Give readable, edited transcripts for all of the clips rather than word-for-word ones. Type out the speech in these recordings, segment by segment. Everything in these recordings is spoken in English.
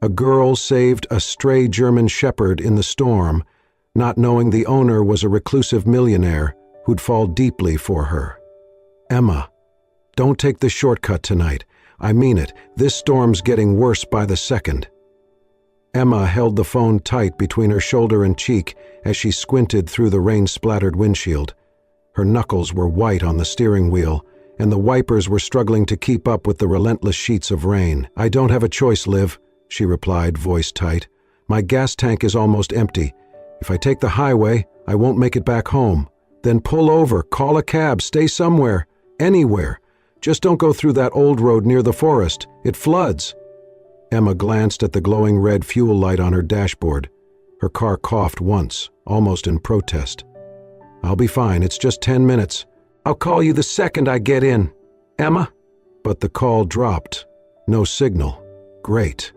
A girl saved a stray German shepherd in the storm, not knowing the owner was a reclusive millionaire who'd fall deeply for her. Emma, don't take the shortcut tonight. I mean it, this storm's getting worse by the second. Emma held the phone tight between her shoulder and cheek as she squinted through the rain-splattered windshield. Her knuckles were white on the steering wheel, and the wipers were struggling to keep up with the relentless sheets of rain. I don't have a choice, Liv, she replied, voice tight. My gas tank is almost empty. If I take the highway, I won't make it back home. Then pull over, call a cab, stay somewhere, anywhere. Just don't go through that old road near the forest. It floods. Emma glanced at the glowing red fuel light on her dashboard. Her car coughed once, almost in protest. I'll be fine, it's just 10 minutes. I'll call you the second I get in. Emma? But the call dropped. No signal. Great.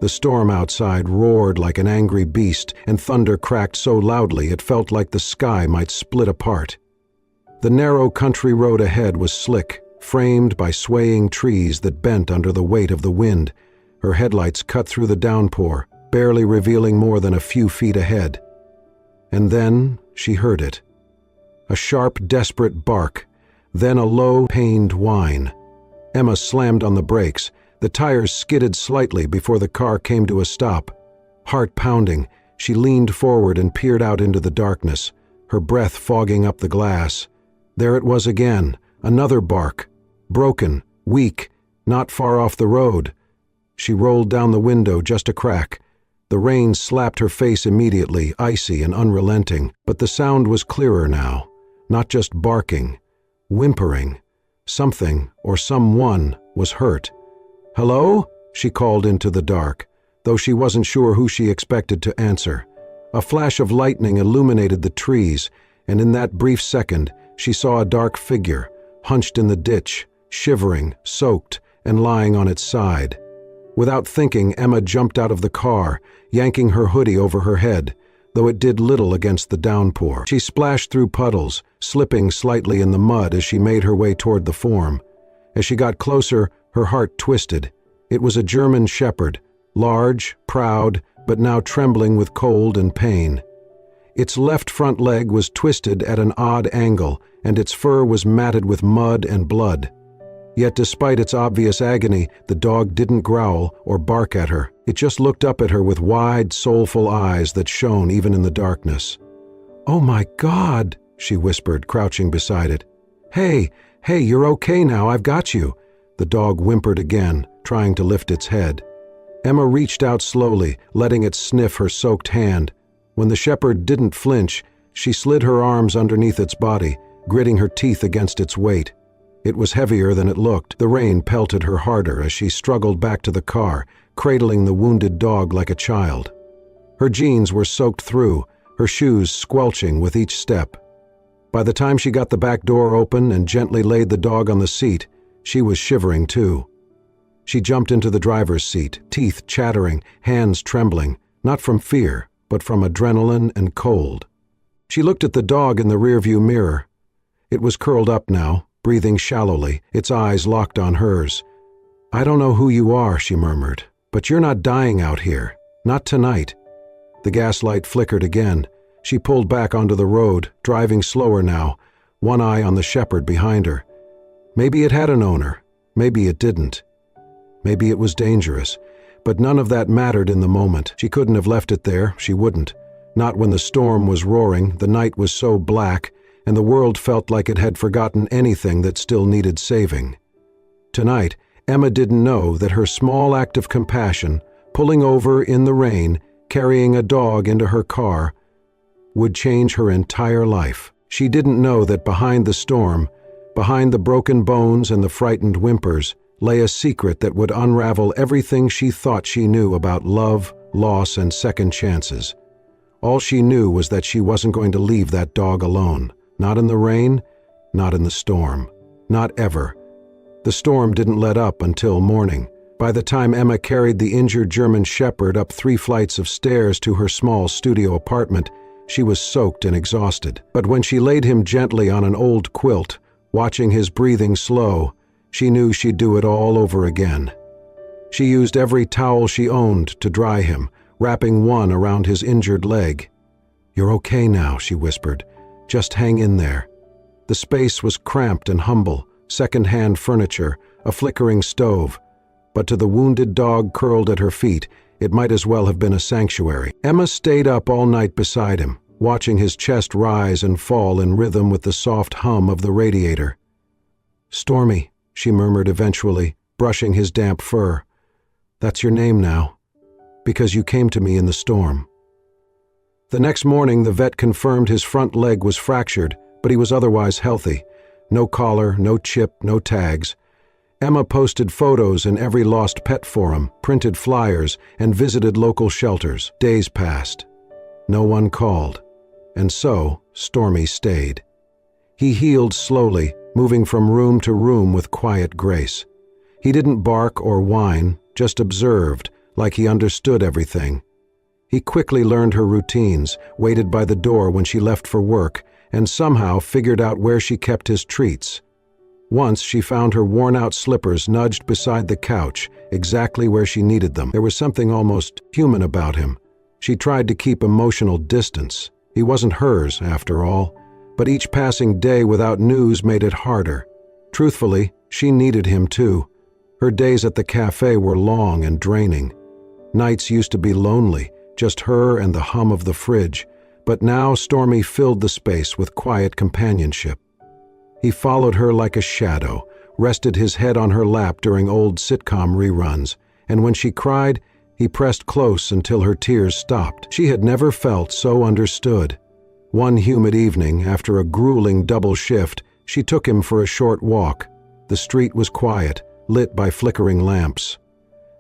The storm outside roared like an angry beast, and thunder cracked so loudly it felt like the sky might split apart. The narrow country road ahead was slick, framed by swaying trees that bent under the weight of the wind. Her headlights cut through the downpour, barely revealing more than a few feet ahead. And then she heard it. A sharp, desperate bark, then a low, pained whine. Emma slammed on the brakes. The tires skidded slightly before the car came to a stop. Heart pounding, she leaned forward and peered out into the darkness, her breath fogging up the glass. There it was again, another bark. Broken, weak, not far off the road. She rolled down the window just a crack. The rain slapped her face immediately, icy and unrelenting, but the sound was clearer now. Not just barking, whimpering. Something, or someone, was hurt. Hello? She called into the dark, though she wasn't sure who she expected to answer. A flash of lightning illuminated the trees, and in that brief second, she saw a dark figure, hunched in the ditch, shivering, soaked, and lying on its side. Without thinking, Emma jumped out of the car, yanking her hoodie over her head, though it did little against the downpour. She splashed through puddles, slipping slightly in the mud as she made her way toward the form. As she got closer, her heart twisted. It was a German shepherd, large, proud, but now trembling with cold and pain. Its left front leg was twisted at an odd angle, and its fur was matted with mud and blood. Yet despite its obvious agony, the dog didn't growl or bark at her. It just looked up at her with wide, soulful eyes that shone even in the darkness. "Oh my God," she whispered, crouching beside it. Hey, you're okay now, I've got you." The dog whimpered again, trying to lift its head. Emma reached out slowly, letting it sniff her soaked hand. When the shepherd didn't flinch, she slid her arms underneath its body, gritting her teeth against its weight. It was heavier than it looked. The rain pelted her harder as she struggled back to the car, cradling the wounded dog like a child. Her jeans were soaked through, her shoes squelching with each step. By the time she got the back door open and gently laid the dog on the seat, she was shivering too. She jumped into the driver's seat, teeth chattering, hands trembling, not from fear, but from adrenaline and cold. She looked at the dog in the rearview mirror. It was curled up now, breathing shallowly, its eyes locked on hers. "I don't know who you are," she murmured, "but you're not dying out here. Not tonight." The gaslight flickered again. She pulled back onto the road, driving slower now, one eye on the shepherd behind her. Maybe it had an owner. Maybe it didn't. Maybe it was dangerous. But none of that mattered in the moment. She couldn't have left it there. She wouldn't. Not when the storm was roaring, the night was so black, and the world felt like it had forgotten anything that still needed saving. Tonight, Emma didn't know that her small act of compassion, pulling over in the rain, carrying a dog into her car, would change her entire life. She didn't know that behind the storm, behind the broken bones and the frightened whimpers, lay a secret that would unravel everything she thought she knew about love, loss, and second chances. All she knew was that she wasn't going to leave that dog alone. Not in the rain, not in the storm. Not ever. The storm didn't let up until morning. By the time Emma carried the injured German shepherd up 3 flights of stairs to her small studio apartment, she was soaked and exhausted. But when she laid him gently on an old quilt, watching his breathing slow, she knew she'd do it all over again. She used every towel she owned to dry him, wrapping one around his injured leg. "You're okay now," she whispered. "Just hang in there." The space was cramped and humble, second-hand furniture, a flickering stove. But to the wounded dog curled at her feet, it might as well have been a sanctuary. Emma stayed up all night beside him, watching his chest rise and fall in rhythm with the soft hum of the radiator. "Stormy," she murmured eventually, brushing his damp fur. "That's your name now, because you came to me in the storm." The next morning, the vet confirmed his front leg was fractured, but he was otherwise healthy. No collar, no chip, no tags. Emma posted photos in every lost pet forum, printed flyers, and visited local shelters. Days passed. No one called. And so, Stormy stayed. He healed slowly, moving from room to room with quiet grace. He didn't bark or whine, just observed, like he understood everything. He quickly learned her routines, waited by the door when she left for work, and somehow figured out where she kept his treats. Once she found her worn-out slippers nudged beside the couch, exactly where she needed them. There was something almost human about him. She tried to keep emotional distance. He wasn't hers, after all, but each passing day without news made it harder. Truthfully, she needed him too. Her days at the cafe were long and draining. Nights used to be lonely, just her and the hum of the fridge, but now Stormy filled the space with quiet companionship. He followed her like a shadow, rested his head on her lap during old sitcom reruns, and when she cried, he pressed close until her tears stopped. She had never felt so understood. One humid evening, after a grueling double shift, she took him for a short walk. The street was quiet, lit by flickering lamps.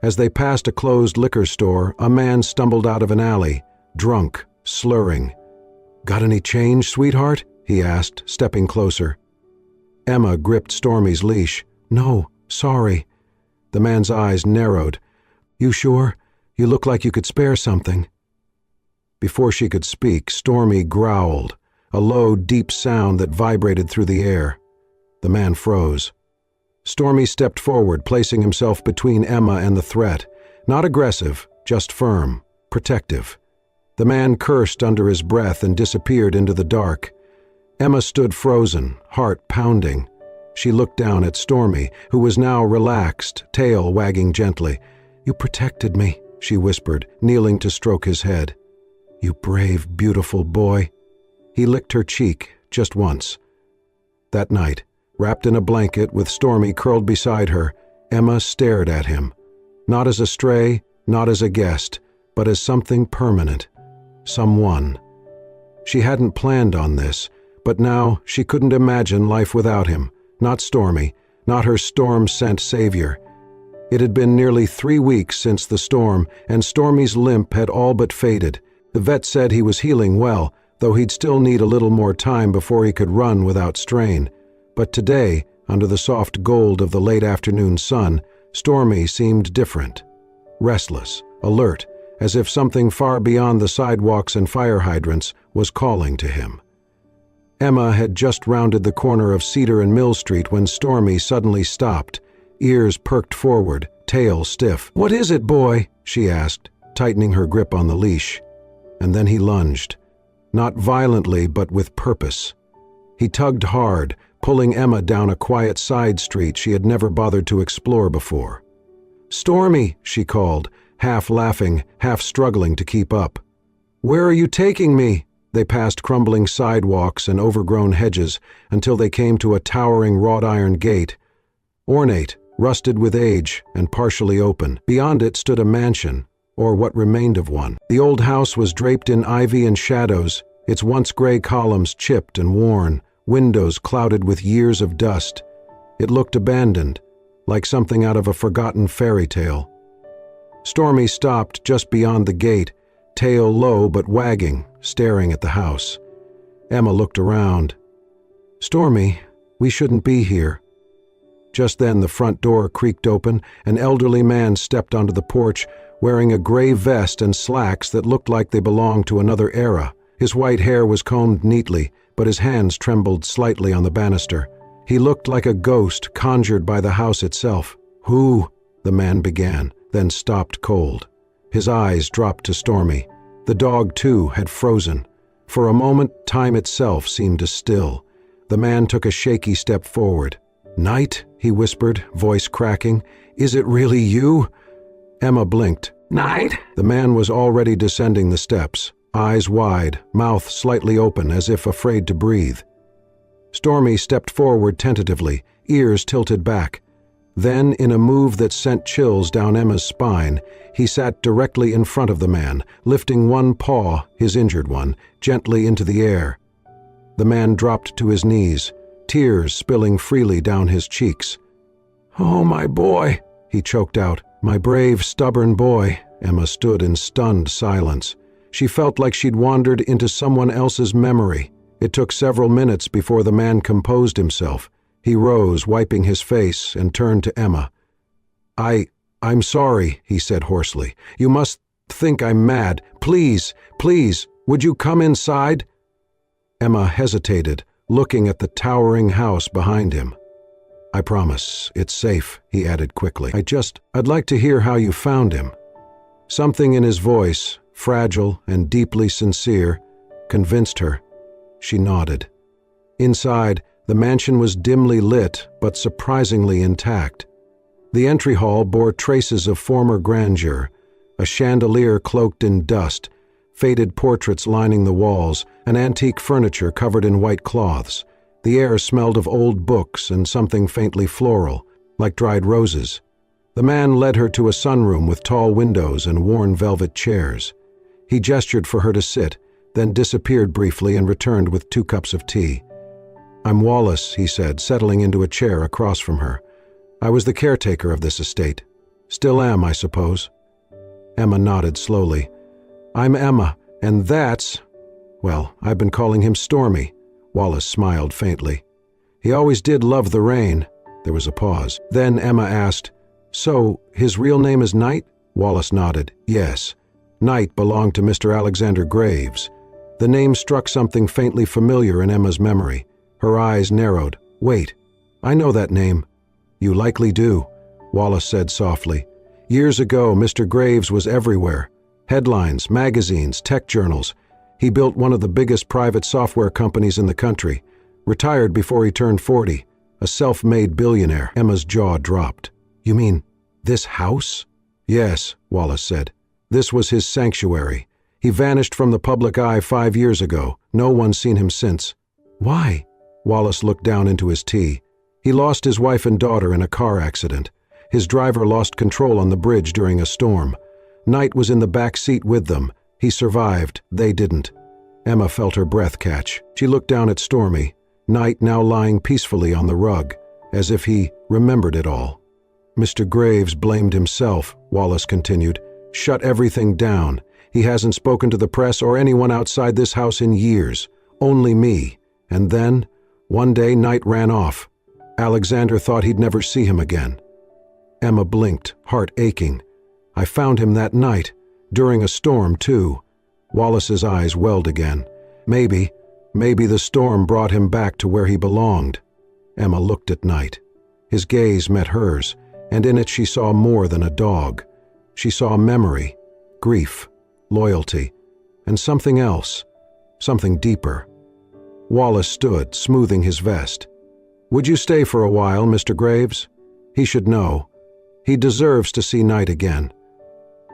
As they passed a closed liquor store, a man stumbled out of an alley, drunk, slurring. "Got any change, sweetheart?" he asked, stepping closer. Emma gripped Stormy's leash. "No, sorry." The man's eyes narrowed. "You sure? You look like you could spare something." Before she could speak, Stormy growled, a low, deep sound that vibrated through the air. The man froze. Stormy stepped forward, placing himself between Emma and the threat. Not aggressive, just firm, protective. The man cursed under his breath and disappeared into the dark. Emma stood frozen, heart pounding. She looked down at Stormy, who was now relaxed, tail wagging gently. "You protected me," she whispered, kneeling to stroke his head. "You brave, beautiful boy." He licked her cheek, just once. That night, wrapped in a blanket with Stormy curled beside her, Emma stared at him. Not as a stray, not as a guest, but as something permanent. Someone. She hadn't planned on this, but now she couldn't imagine life without him. Not Stormy, not her storm-sent savior. It had been nearly 3 weeks since the storm, and Stormy's limp had all but faded. The vet said he was healing well, though he'd still need a little more time before he could run without strain. But today, under the soft gold of the late afternoon sun, Stormy seemed different. Restless, alert, as if something far beyond the sidewalks and fire hydrants was calling to him. Emma had just rounded the corner of Cedar and Mill Street when Stormy suddenly stopped, ears perked forward, tail stiff. "What is it, boy?" she asked, tightening her grip on the leash. And then he lunged. Not violently, but with purpose. He tugged hard, pulling Emma down a quiet side street she had never bothered to explore before. "Stormy," she called, half laughing, half struggling to keep up. "Where are you taking me?" They passed crumbling sidewalks and overgrown hedges until they came to a towering wrought-iron gate. Ornate, rusted with age, and partially open. Beyond it stood a mansion, or what remained of one. The old house was draped in ivy and shadows, its once gray columns chipped and worn, windows clouded with years of dust. It looked abandoned, like something out of a forgotten fairy tale. Stormy stopped just beyond the gate, tail low but wagging, staring at the house. Emma looked around. "Stormy, we shouldn't be here." Just then the front door creaked open. An elderly man stepped onto the porch, wearing a gray vest and slacks that looked like they belonged to another era. His white hair was combed neatly, but his hands trembled slightly on the banister. He looked like a ghost conjured by the house itself. "Who?" the man began, then stopped cold. His eyes dropped to Stormy. The dog, too, had frozen. For a moment, time itself seemed to still. The man took a shaky step forward. "Knight," he whispered, voice cracking. "Is it really you?" Emma blinked. "Knight?" The man was already descending the steps, eyes wide, mouth slightly open as if afraid to breathe. Stormy stepped forward tentatively, ears tilted back. Then, in a move that sent chills down Emma's spine, he sat directly in front of the man, lifting one paw, his injured one, gently into the air. The man dropped to his knees, tears spilling freely down his cheeks. "Oh, my boy," he choked out. "My brave, stubborn boy." Emma stood in stunned silence. She felt like she'd wandered into someone else's memory. It took several minutes before the man composed himself. He rose, wiping his face, and turned to Emma. I'm sorry," he said hoarsely. "You must think I'm mad. Please, would you come inside?" Emma hesitated, looking at the towering house behind him. "I promise, it's safe," he added quickly. I'd like to hear how you found him." Something in his voice, fragile and deeply sincere, convinced her. She nodded. Inside, the mansion was dimly lit, but surprisingly intact. The entry hall bore traces of former grandeur, a chandelier cloaked in dust, faded portraits lining the walls, and antique furniture covered in white cloths. The air smelled of old books and something faintly floral, like dried roses. The man led her to a sunroom with tall windows and worn velvet chairs. He gestured for her to sit, then disappeared briefly and returned with 2 cups of tea. "I'm Wallace," he said, settling into a chair across from her. "I was the caretaker of this estate. Still am, I suppose." Emma nodded slowly. "I'm Emma, and that's... well, I've been calling him Stormy." Wallace smiled faintly. "He always did love the rain." There was a pause. Then Emma asked, "So, his real name is Knight?" Wallace nodded. "Yes. Knight belonged to Mr. Alexander Graves." The name struck something faintly familiar in Emma's memory. Her eyes narrowed. "Wait, I know that name." "You likely do," Wallace said softly. "Years ago, Mr. Graves was everywhere. Headlines, magazines, tech journals. He built one of the biggest private software companies in the country. Retired before he turned 40. A self-made billionaire." Emma's jaw dropped. "You mean this house?" "Yes," Wallace said. "This was his sanctuary. He vanished from the public eye 5 years ago. No one's seen him since." "Why?" Wallace looked down into his tea. "He lost his wife and daughter in a car accident. His driver lost control on the bridge during a storm. Knight was in the back seat with them. He survived. They didn't." Emma felt her breath catch. She looked down at Stormy, Knight now lying peacefully on the rug, as if he remembered it all. "Mr. Graves blamed himself," Wallace continued. "Shut everything down. He hasn't spoken to the press or anyone outside this house in years. Only me. And then, one day, Knight ran off. Alexander thought he'd never see him again." Emma blinked, heart aching. "I found him that night, during a storm, too." Wallace's eyes welled again. Maybe the storm brought him back to where he belonged." Emma looked at Knight. His gaze met hers, and in it she saw more than a dog. She saw memory, grief, loyalty, and something else, something deeper. Wallace stood, smoothing his vest. "Would you stay for a while, Mr. Graves? He should know. He deserves to see Knight again."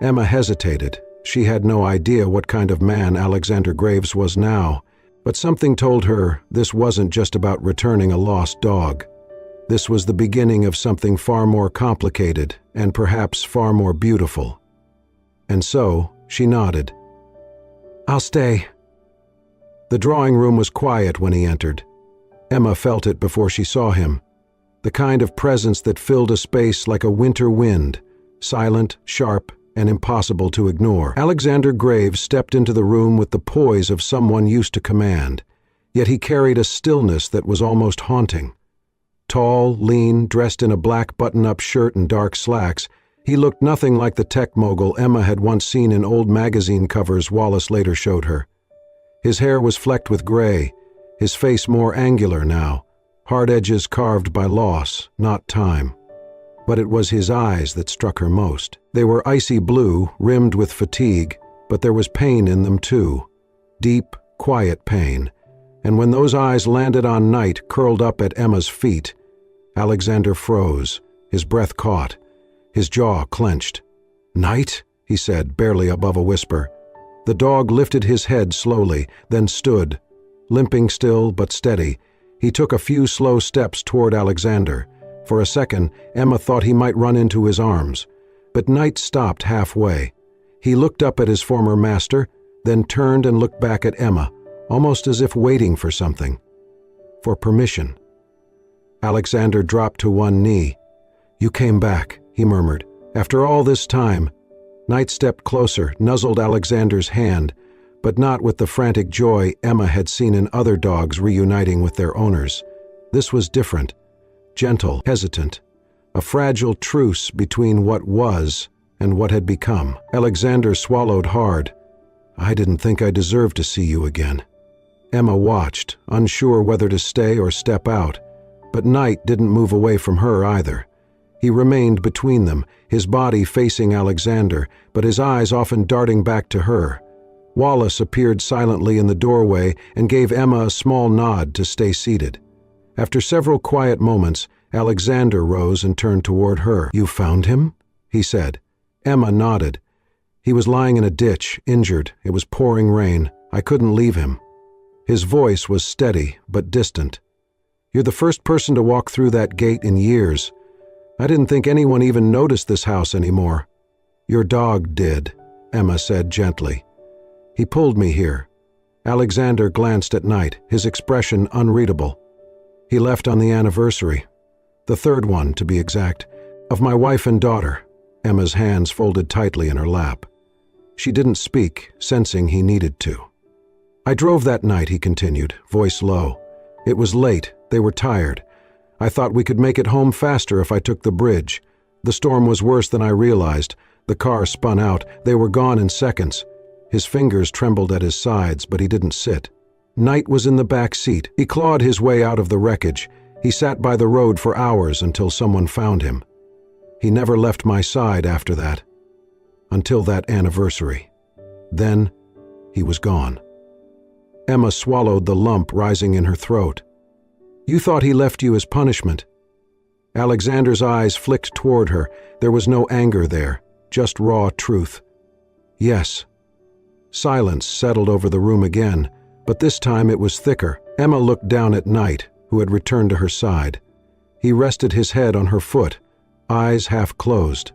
Emma hesitated. She had no idea what kind of man Alexander Graves was now, but something told her this wasn't just about returning a lost dog. This was the beginning of something far more complicated and perhaps far more beautiful. And so she nodded. "I'll stay." The drawing room was quiet when he entered. Emma felt it before she saw him. The kind of presence that filled a space like a winter wind, silent, sharp, and impossible to ignore. Alexander Graves stepped into the room with the poise of someone used to command, yet he carried a stillness that was almost haunting. Tall, lean, dressed in a black button-up shirt and dark slacks, he looked nothing like the tech mogul Emma had once seen in old magazine covers Wallace later showed her. His hair was flecked with gray, his face more angular now, hard edges carved by loss, not time. but it was his eyes that struck her most. They were icy blue, rimmed with fatigue, but there was pain in them too. Deep, quiet pain. And when those eyes landed on Knight curled up at Emma's feet, Alexander froze, his breath caught, his jaw clenched. "Knight?" he said, barely above a whisper. The dog lifted his head slowly, then stood. Limping still but steady, he took a few slow steps toward Alexander. For a second, Emma thought he might run into his arms. But Knight stopped halfway. He looked up at his former master, then turned and looked back at Emma, almost as if waiting for something. For permission. Alexander dropped to one knee. "You came back," he murmured. "After all this time." Knight stepped closer, nuzzled Alexander's hand, but not with the frantic joy Emma had seen in other dogs reuniting with their owners. This was different. Gentle, hesitant. A fragile truce between what was and what had become. Alexander swallowed hard. "I didn't think I deserved to see you again." Emma watched, unsure whether to stay or step out, but Knight didn't move away from her either. He remained between them, his body facing Alexander, but his eyes often darting back to her. Wallace appeared silently in the doorway and gave Emma a small nod to stay seated. After several quiet moments, Alexander rose and turned toward her. "You found him?" he said. Emma nodded. "He was lying in a ditch, injured. It was pouring rain. I couldn't leave him." His voice was steady but distant. "You're the first person to walk through that gate in years. I didn't think anyone even noticed this house anymore." "Your dog did," Emma said gently. "He pulled me here." Alexander glanced at Knight, his expression unreadable. "He left on the anniversary. The third one, to be exact, of my wife and daughter." Emma's hands folded tightly in her lap. She didn't speak, sensing he needed to. "I drove that night," he continued, voice low. "It was late. They were tired. I thought we could make it home faster if I took the bridge. The storm was worse than I realized. The car spun out. They were gone in seconds." His fingers trembled at his sides, but he didn't sit. Knight was in the back seat. He clawed his way out of the wreckage. He sat by the road for hours until someone found him. He never left my side after that. Until that anniversary. Then, he was gone. Emma swallowed the lump rising in her throat. "You thought he left you as punishment." Alexander's eyes flicked toward her. There was no anger there, just raw truth. "Yes." Silence settled over the room again, but this time it was thicker. Emma looked down at Knight, who had returned to her side. He rested his head on her foot, eyes half closed.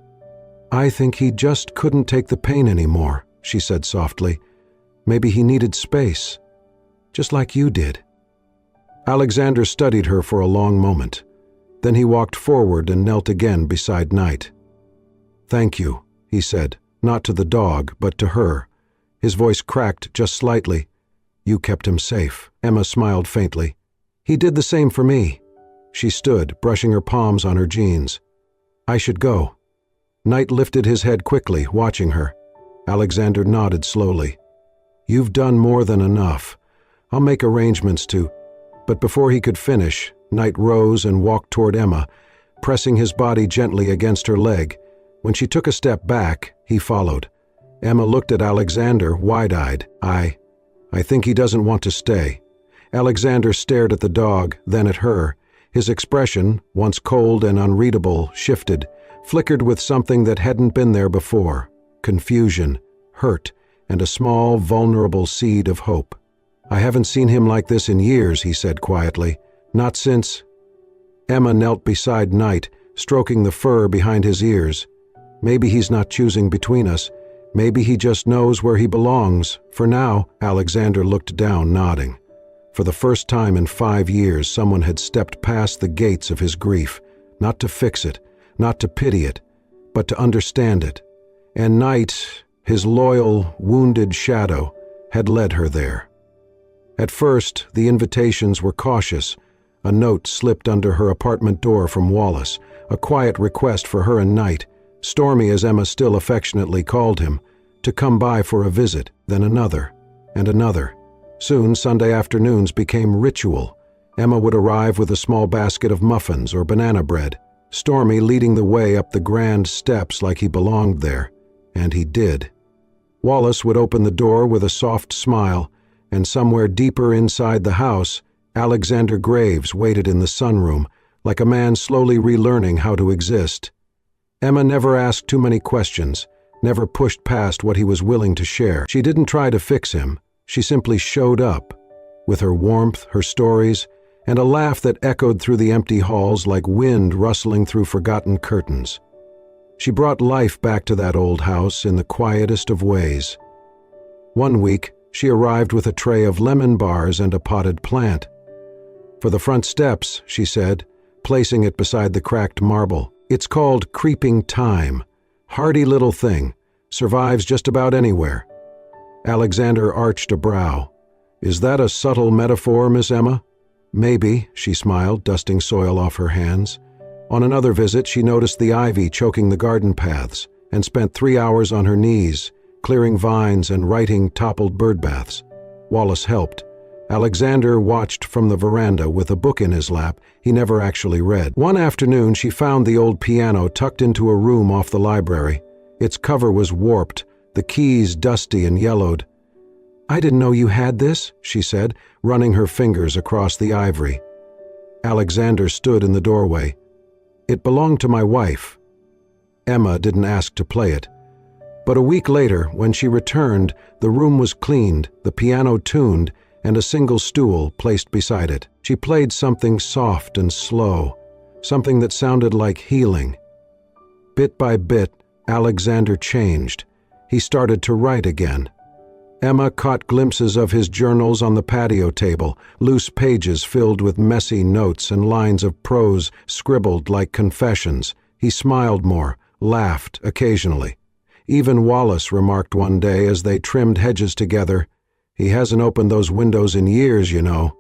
"I think he just couldn't take the pain anymore," she said softly. "Maybe he needed space, just like you did." Alexander studied her for a long moment. Then he walked forward and knelt again beside Knight. "Thank you," he said, not to the dog, but to her. His voice cracked just slightly. "You kept him safe." Emma smiled faintly. "He did the same for me." She stood, brushing her palms on her jeans. "I should go." Knight lifted his head quickly, watching her. Alexander nodded slowly. "You've done more than enough. I'll make arrangements to—" But before he could finish, Knight rose and walked toward Emma, pressing his body gently against her leg. When she took a step back, he followed. Emma looked at Alexander, wide-eyed. I think he doesn't want to stay." Alexander stared at the dog, then at her. His expression, once cold and unreadable, shifted, flickered with something that hadn't been there before. Confusion, hurt, and a small, vulnerable seed of hope. "I haven't seen him like this in years," he said quietly. "Not since—" Emma knelt beside Knight, stroking the fur behind his ears. "Maybe he's not choosing between us. Maybe he just knows where he belongs. For now." Alexander looked down, nodding. For the first time in 5 years, someone had stepped past the gates of his grief, not to fix it, not to pity it, but to understand it. And Knight, his loyal, wounded shadow, had led her there. At first, the invitations were cautious. A note slipped under her apartment door from Wallace, a quiet request for her and Knight, Stormy as Emma still affectionately called him, to come by for a visit, then another, and another. Soon Sunday afternoons became ritual. Emma would arrive with a small basket of muffins or banana bread. Stormy leading the way up the grand steps like he belonged there, and he did. Wallace would open the door with a soft smile, and somewhere deeper inside the house, Alexander Graves waited in the sunroom, like a man slowly relearning how to exist. Emma never asked too many questions, never pushed past what he was willing to share. She didn't try to fix him, she simply showed up, with her warmth, her stories, and a laugh that echoed through the empty halls like wind rustling through forgotten curtains. She brought life back to that old house in the quietest of ways. One week, she arrived with a tray of lemon bars and a potted plant. "For the front steps," she said, placing it beside the cracked marble. "It's called creeping thyme. Hardy little thing. Survives just about anywhere." Alexander arched a brow. "Is that a subtle metaphor, Miss Emma?" "Maybe," she smiled, dusting soil off her hands. On another visit, she noticed the ivy choking the garden paths and spent 3 hours on her knees, clearing vines and righting toppled bird baths. Wallace helped. Alexander watched from the veranda with a book in his lap he never actually read. One afternoon, she found the old piano tucked into a room off the library. Its cover was warped, the keys dusty and yellowed. "I didn't know you had this," she said, running her fingers across the ivory. Alexander stood in the doorway. "It belonged to my wife." Emma didn't ask to play it. But a week later, when she returned, the room was cleaned, the piano tuned, and a single stool placed beside it. She played something soft and slow, something that sounded like healing. Bit by bit, Alexander changed. He started to write again. Emma caught glimpses of his journals on the patio table, loose pages filled with messy notes and lines of prose scribbled like confessions. He smiled more, laughed occasionally. Even Wallace remarked one day as they trimmed hedges together, "He hasn't opened those windows in years, you know."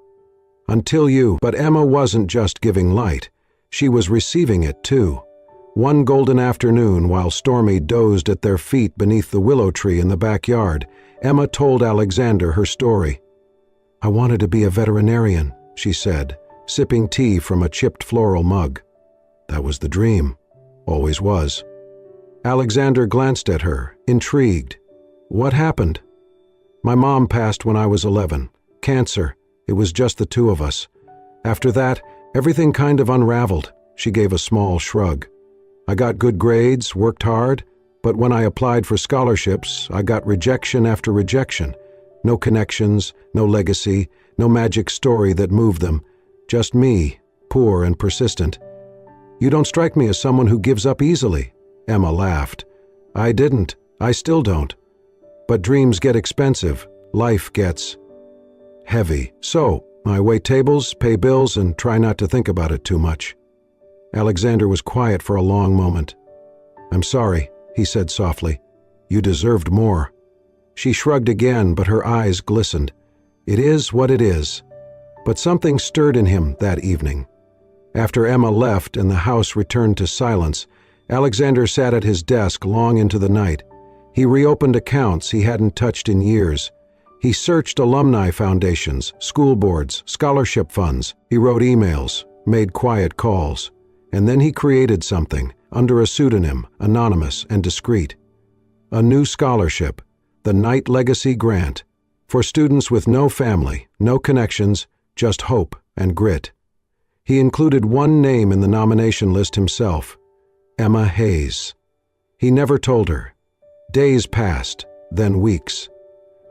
Until you. But Emma wasn't just giving light. She was receiving it, too. One golden afternoon, while Stormy dozed at their feet beneath the willow tree in the backyard, Emma told Alexander her story. "I wanted to be a veterinarian," she said, sipping tea from a chipped floral mug. "That was the dream. Always was." Alexander glanced at her, intrigued. "What happened?" "My mom passed when I was 11. Cancer. It was just the two of us. After that, everything kind of unraveled." She gave a small shrug. "I got good grades, worked hard, but when I applied for scholarships, I got rejection after rejection. No connections, no legacy, no magic story that moved them. Just me, poor and persistent." "You don't strike me as someone who gives up easily." Emma laughed. "I didn't. I still don't. But dreams get expensive. Life gets heavy. So, I wait tables, pay bills, and try not to think about it too much." Alexander was quiet for a long moment. "I'm sorry," he said softly. "You deserved more." She shrugged again, but her eyes glistened. "It is what it is." But something stirred in him that evening. After Emma left and the house returned to silence, Alexander sat at his desk long into the night. He reopened accounts he hadn't touched in years. He searched alumni foundations, school boards, scholarship funds. He wrote emails, made quiet calls. And then he created something, under a pseudonym, anonymous and discreet. A new scholarship, the Knight Legacy Grant, for students with no family, no connections, just hope and grit. He included one name in the nomination list himself, Emma Hayes. He never told her. Days passed, then weeks.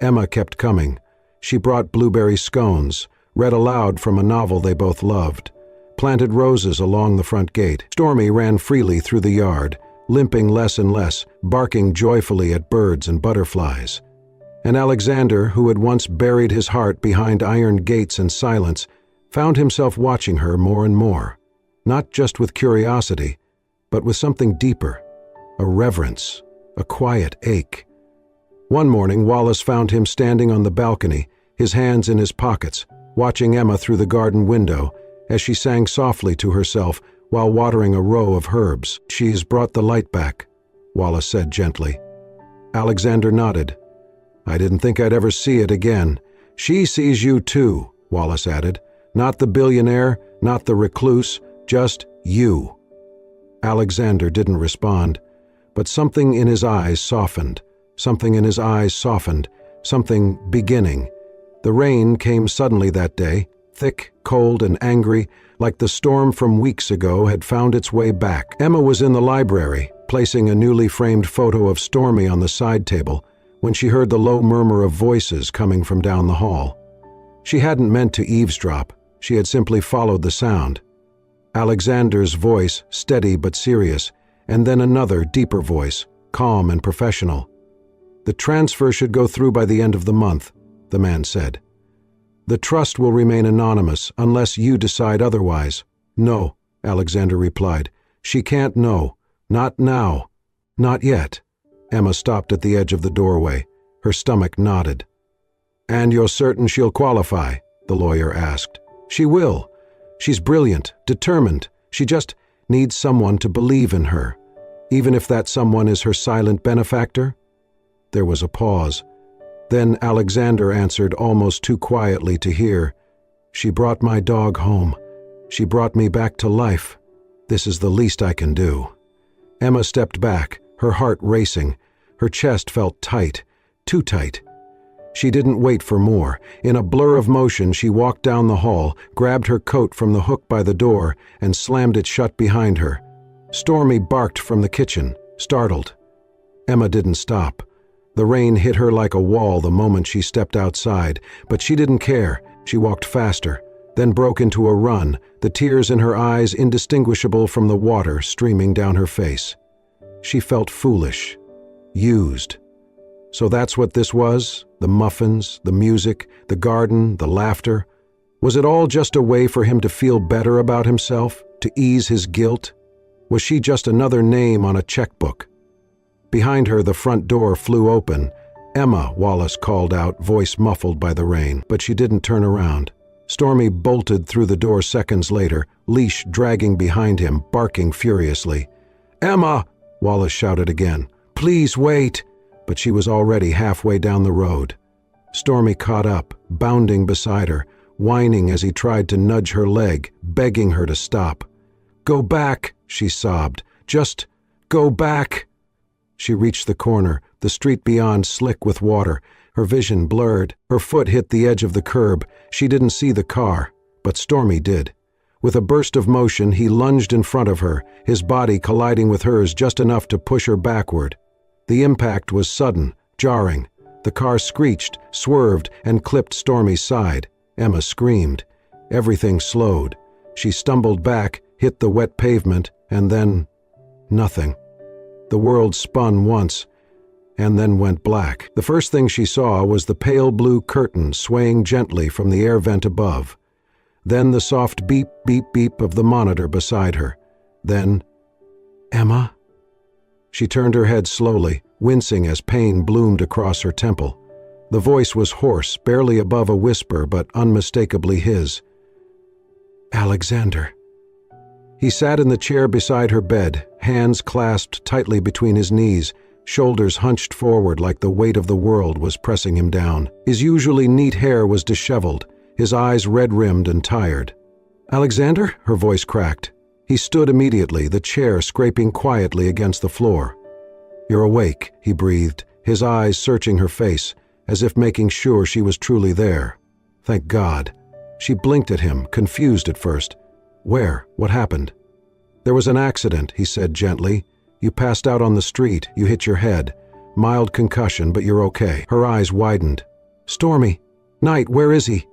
Emma kept coming. She brought blueberry scones, read aloud from a novel they both loved, planted roses along the front gate. Stormy ran freely through the yard, limping less and less, barking joyfully at birds and butterflies. And Alexander, who had once buried his heart behind iron gates and silence, found himself watching her more and more, not just with curiosity, but with something deeper, a reverence, a quiet ache. One morning, Wallace found him standing on the balcony, his hands in his pockets, watching Emma through the garden window as she sang softly to herself while watering a row of herbs. "She's brought the light back," Wallace said gently. Alexander nodded. "I didn't think I'd ever see it again." "She sees you too," Wallace added. "Not the billionaire, not the recluse, just you." Alexander didn't respond, but something in his eyes softened, something beginning. The rain came suddenly that day, thick, cold, and angry, like the storm from weeks ago had found its way back. Emma was in the library, placing a newly framed photo of Stormy on the side table, when she heard the low murmur of voices coming from down the hall. She hadn't meant to eavesdrop, she had simply followed the sound. Alexander's voice, steady but serious, and then another, deeper voice, calm and professional. "The transfer should go through by the end of the month," the man said. "The trust will remain anonymous unless you decide otherwise." "No," Alexander replied. "She can't know. Not now. Not yet." Emma stopped at the edge of the doorway. Her stomach knotted. "And you're certain she'll qualify?" the lawyer asked. "She will. She's brilliant, determined. She just needs someone to believe in her, even if that someone is her silent benefactor." There was a pause. Then Alexander answered almost too quietly to hear. "She brought my dog home. She brought me back to life. This is the least I can do." Emma stepped back, her heart racing. Her chest felt tight, too tight. She didn't wait for more. In a blur of motion, she walked down the hall, grabbed her coat from the hook by the door, and slammed it shut behind her. Stormy barked from the kitchen, startled. Emma didn't stop. The rain hit her like a wall the moment she stepped outside, but she didn't care. She walked faster, then broke into a run, the tears in her eyes indistinguishable from the water streaming down her face. She felt foolish, used. So that's what this was? The muffins, the music, the garden, the laughter. Was it all just a way for him to feel better about himself, to ease his guilt? Was she just another name on a checkbook? Behind her, the front door flew open. "Emma," Wallace called out, voice muffled by the rain, but she didn't turn around. Stormy bolted through the door seconds later, leash dragging behind him, barking furiously. "Emma!" Wallace shouted again. "Please wait!" But she was already halfway down the road. Stormy caught up, bounding beside her, whining as he tried to nudge her leg, begging her to stop. "Go back," she sobbed. "Just go back." She reached the corner, the street beyond slick with water, her vision blurred. Her foot hit the edge of the curb. She didn't see the car, but Stormy did. With a burst of motion, he lunged in front of her, his body colliding with hers just enough to push her backward. The impact was sudden, jarring. The car screeched, swerved, and clipped Stormy's side. Emma screamed. Everything slowed. She stumbled back, hit the wet pavement, and then nothing. The world spun once, and then went black. The first thing she saw was the pale blue curtain swaying gently from the air vent above. Then the soft beep, beep, beep of the monitor beside her. Then, "Emma?" She turned her head slowly, wincing as pain bloomed across her temple. The voice was hoarse, barely above a whisper, but unmistakably his. "Alexander." He sat in the chair beside her bed, hands clasped tightly between his knees, shoulders hunched forward like the weight of the world was pressing him down. His usually neat hair was disheveled, his eyes red-rimmed and tired. "Alexander?" Her voice cracked. He stood immediately, the chair scraping quietly against the floor. "You're awake," he breathed, his eyes searching her face, as if making sure she was truly there. "Thank God." She blinked at him, confused at first. "Where? What happened?" "There was an accident," he said gently. "You passed out on the street, you hit your head. Mild concussion, but you're okay." Her eyes widened. "Stormy! Knight, where is he?"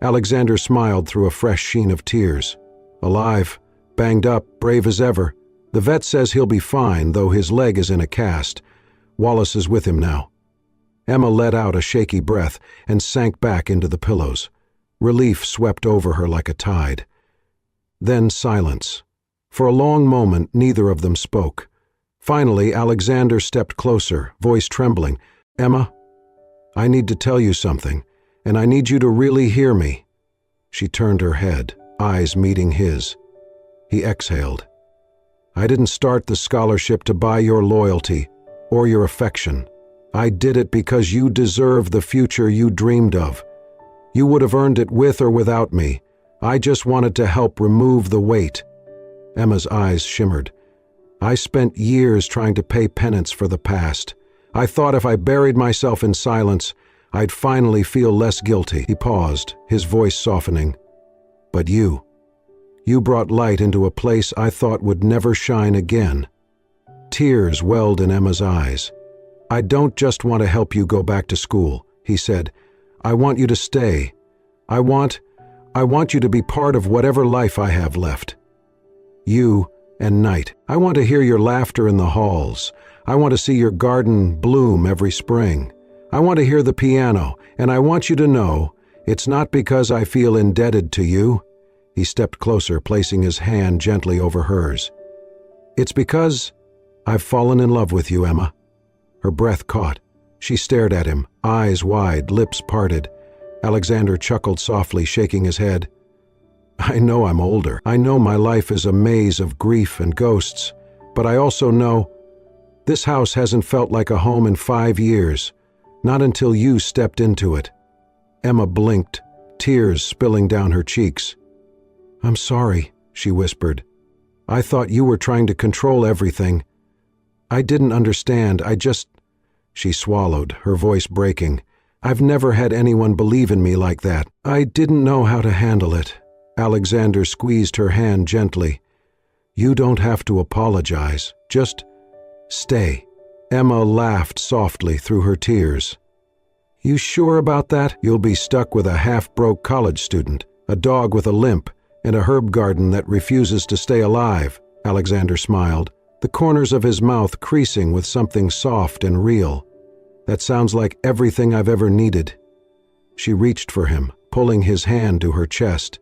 Alexander smiled through a fresh sheen of tears. "Alive. Banged up, brave as ever. The vet says he'll be fine, though his leg is in a cast. Wallace is with him now." Emma let out a shaky breath and sank back into the pillows. Relief swept over her like a tide. Then silence. For a long moment, neither of them spoke. Finally, Alexander stepped closer, voice trembling. "Emma, I need to tell you something, and I need you to really hear me." She turned her head, eyes meeting his. He exhaled. "I didn't start the scholarship to buy your loyalty or your affection. I did it because you deserve the future you dreamed of. You would have earned it with or without me. I just wanted to help remove the weight." Emma's eyes shimmered. I spent years trying to pay penance for the past. I thought if I buried myself in silence, I'd finally feel less guilty." He paused, his voice softening. "But you brought light into a place I thought would never shine again." Tears welled in Emma's eyes. "I don't just want to help you go back to school," he said. "I want you to stay. I want you to be part of whatever life I have left. You and Night. I want to hear your laughter in the halls. I want to see your garden bloom every spring. I want to hear the piano, and I want you to know it's not because I feel indebted to you." He stepped closer, placing his hand gently over hers. "It's because I've fallen in love with you, Emma." Her breath caught. She stared at him, eyes wide, lips parted. Alexander chuckled softly, shaking his head. "I know I'm older. I know my life is a maze of grief and ghosts. But I also know this house hasn't felt like a home in 5 years. Not until you stepped into it." Emma blinked, tears spilling down her cheeks. "I'm sorry," she whispered. "I thought you were trying to control everything. I didn't understand. She swallowed, her voice breaking. "I've never had anyone believe in me like that. I didn't know how to handle it." Alexander squeezed her hand gently. "You don't have to apologize. Just stay." Emma laughed softly through her tears. "You sure about that? You'll be stuck with a half-broke college student, a dog with a limp, and a herb garden that refuses to stay alive." Alexander smiled, the corners of his mouth creasing with something soft and real. "That sounds like everything I've ever needed." She reached for him, pulling his hand to her chest.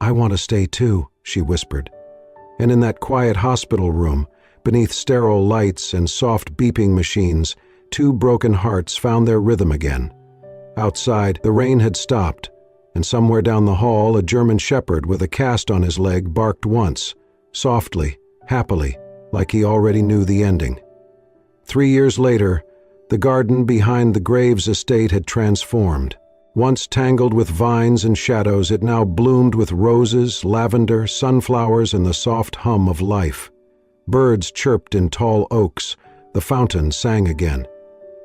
"I want to stay too," she whispered. And in that quiet hospital room, beneath sterile lights and soft beeping machines, 2 broken hearts found their rhythm again. Outside, the rain had stopped, and somewhere down the hall a German shepherd with a cast on his leg barked once, softly, happily, like he already knew the ending. 3 years later, the garden behind the Graves estate had transformed. Once tangled with vines and shadows, it now bloomed with roses, lavender, sunflowers, and the soft hum of life. Birds chirped in tall oaks, the fountain sang again.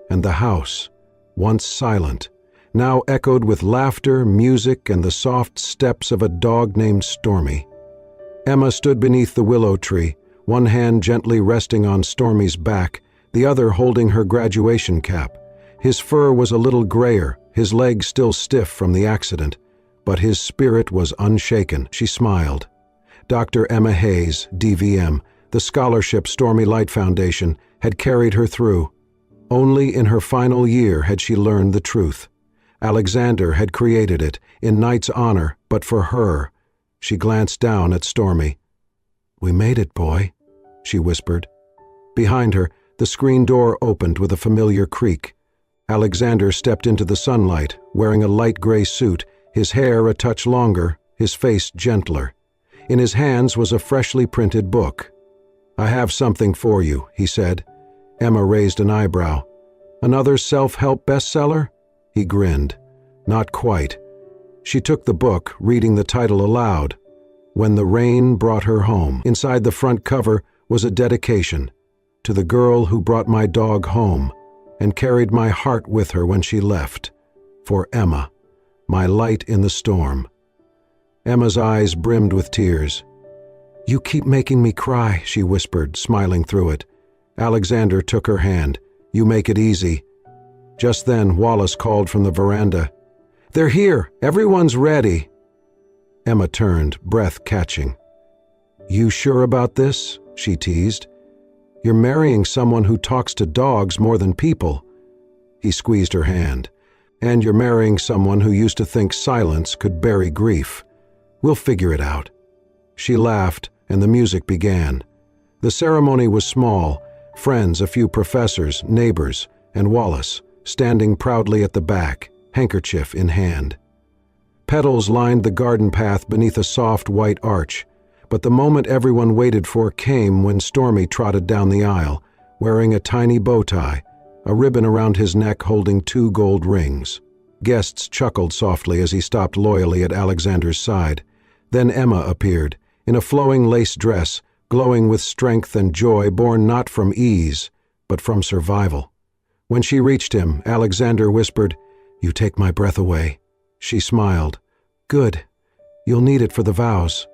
And the house, once silent, now echoed with laughter, music, and the soft steps of a dog named Stormy. Emma stood beneath the willow tree, one hand gently resting on Stormy's back, the other holding her graduation cap. His fur was a little grayer, his legs still stiff from the accident, but his spirit was unshaken. She smiled. Dr. Emma Hayes, DVM, the scholarship Stormy Light Foundation, had carried her through. Only in her final year had she learned the truth. Alexander had created it, in Knight's honor, but for her. She glanced down at Stormy. "We made it, boy," she whispered. Behind her, the screen door opened with a familiar creak. Alexander stepped into the sunlight, wearing a light gray suit, his hair a touch longer, his face gentler. In his hands was a freshly printed book. "I have something for you," he said. Emma raised an eyebrow. "Another self-help bestseller?" He grinned. "Not quite." She took the book, reading the title aloud. When the Rain Brought Her Home. Inside the front cover was a dedication. "To the girl who brought my dog home and carried my heart with her when she left. For Emma, my light in the storm." Emma's eyes brimmed with tears. "You keep making me cry," she whispered, smiling through it. Alexander took her hand. "You make it easy." Just then, Wallace called from the veranda. "They're here! Everyone's ready!" Emma turned, breath catching. "You sure about this?" she teased. "You're marrying someone who talks to dogs more than people." He squeezed her hand. "And you're marrying someone who used to think silence could bury grief. We'll figure it out." She laughed, and the music began. The ceremony was small, friends, a few professors, neighbors, and Wallace, standing proudly at the back, handkerchief in hand. Petals lined the garden path beneath a soft white arch, but the moment everyone waited for came when Stormy trotted down the aisle, wearing a tiny bow tie, a ribbon around his neck holding 2 gold rings. Guests chuckled softly as he stopped loyally at Alexander's side. Then Emma appeared, in a flowing lace dress, glowing with strength and joy born not from ease, but from survival. When she reached him, Alexander whispered, "You take my breath away." She smiled. "Good. You'll need it for the vows."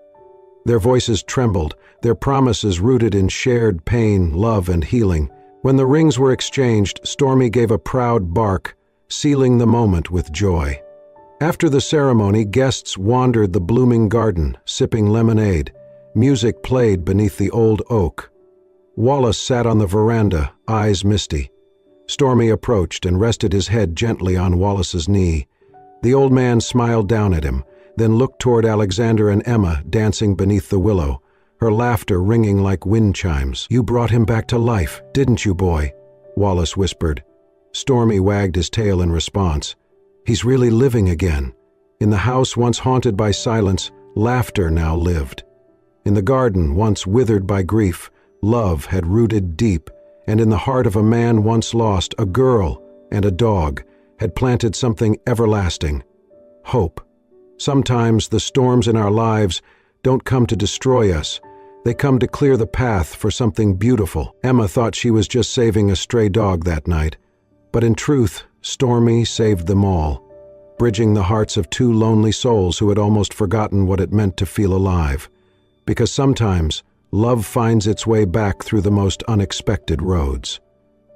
Their voices trembled, their promises rooted in shared pain, love, and healing. When the rings were exchanged, Stormy gave a proud bark, sealing the moment with joy. After the ceremony, guests wandered the blooming garden, sipping lemonade. Music played beneath the old oak. Wallace sat on the veranda, eyes misty. Stormy approached and rested his head gently on Wallace's knee. The old man smiled down at him, then looked toward Alexander and Emma dancing beneath the willow, her laughter ringing like wind chimes. "You brought him back to life, didn't you, boy?" Wallace whispered. Stormy wagged his tail in response. "He's really living again." In the house once haunted by silence, laughter now lived. In the garden once withered by grief, love had rooted deep, and in the heart of a man once lost, a girl and a dog had planted something everlasting: hope. Sometimes the storms in our lives don't come to destroy us. They come to clear the path for something beautiful. Emma thought she was just saving a stray dog that night, but in truth, Stormy saved them all, bridging the hearts of two lonely souls who had almost forgotten what it meant to feel alive. Because sometimes, love finds its way back through the most unexpected roads.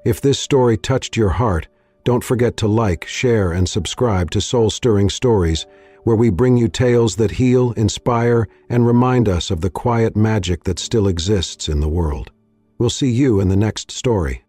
If this story touched your heart, don't forget to like, share, and subscribe to Soul Stirring Stories, where we bring you tales that heal, inspire, and remind us of the quiet magic that still exists in the world. We'll see you in the next story.